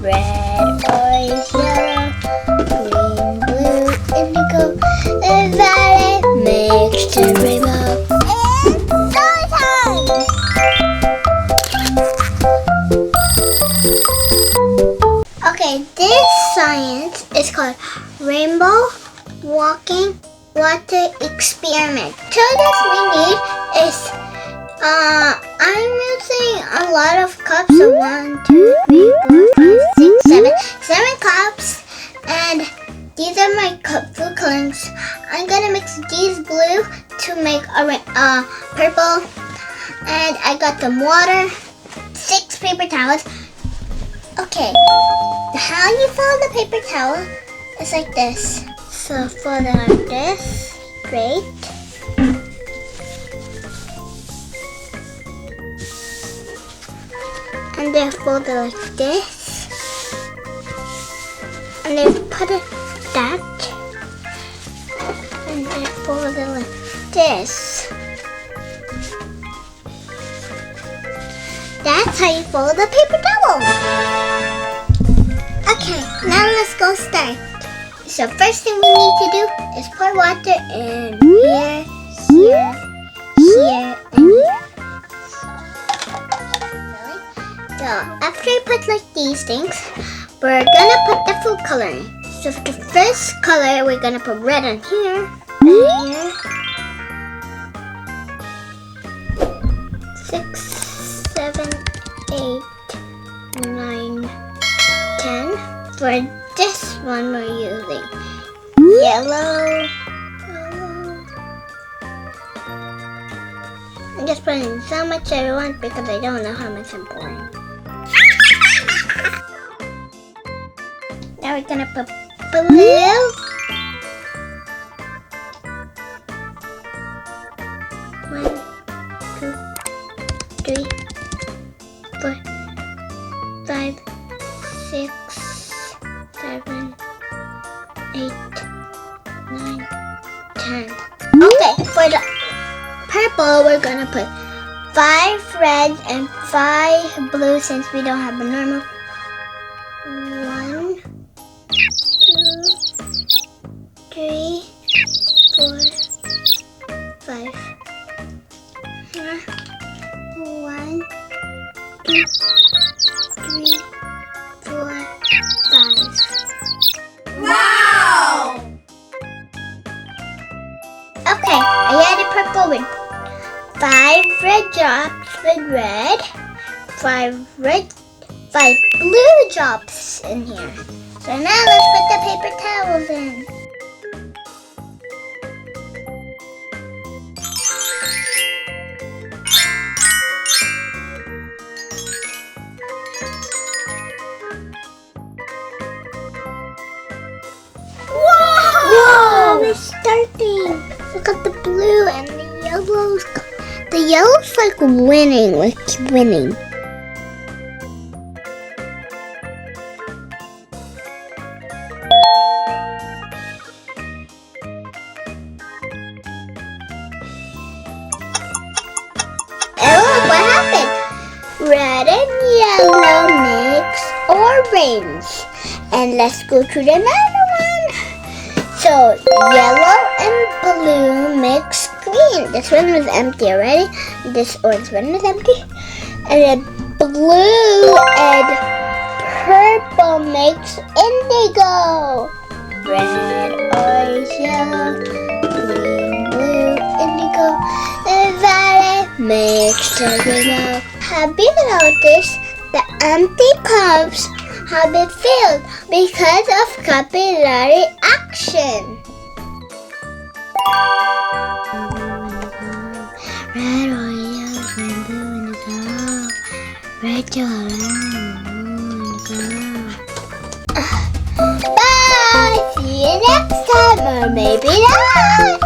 red, orange, yellow, green, blue, indigo, and violet, mixed and rainbow. It's showtime! Okay, this science is called Rainbow Walking Water Experiment. So this we need is I'm using a lot of cups. So 1, 2, 3, 4, 5, 6, 7 cups, and these are my food colorings. I'm gonna mix these blue to make a purple, and I got some water, 6 paper towels. Okay, how you fold the paper towel is like this. So fold it like this, straight. And then fold it like this. And then put it that. And then fold it like this. That's how you fold the paper towel. Okay, now let's go start. So first thing we need to do is pour water in here, here, here, and here. So after I put like these things, we're gonna put the food coloring. So for the first color, we're gonna put red on here, and here. 6, 7, 8, 9, 10. For this one, we're using yellow. I'm just putting so much I want because I don't know how much I'm pouring. Now we're gonna put blue. 1, 2, 3, 4, 5, 6, 7, 8, 9, 10. Okay, for the purple, we're gonna put 5 red and 5 blue since we don't have a normal. 1, 2, 3, 4, 5. Here. 1, 2, 3, 4, 5. Wow! Okay, I added purple with 5 red drops with red, 5 blue drops in here. So now let's put the paper towels in. Whoa! It's starting. Look at the blue and the yellows. The yellow's like winning, like winning. And look what happened. Red and yellow mix orange. And let's go to the another one. So yellow and blue mix green. This one was empty already. This orange one is empty. And then blue and purple makes indigo. Red, orange, yellow, green, blue, indigo, and violet mixed together. Have you noticed the empty cups have been filled because of capillary action? Red, orange, yellow, green, blue, indigo. Red, yellow, indigo. Bye! See you next time, or maybe not.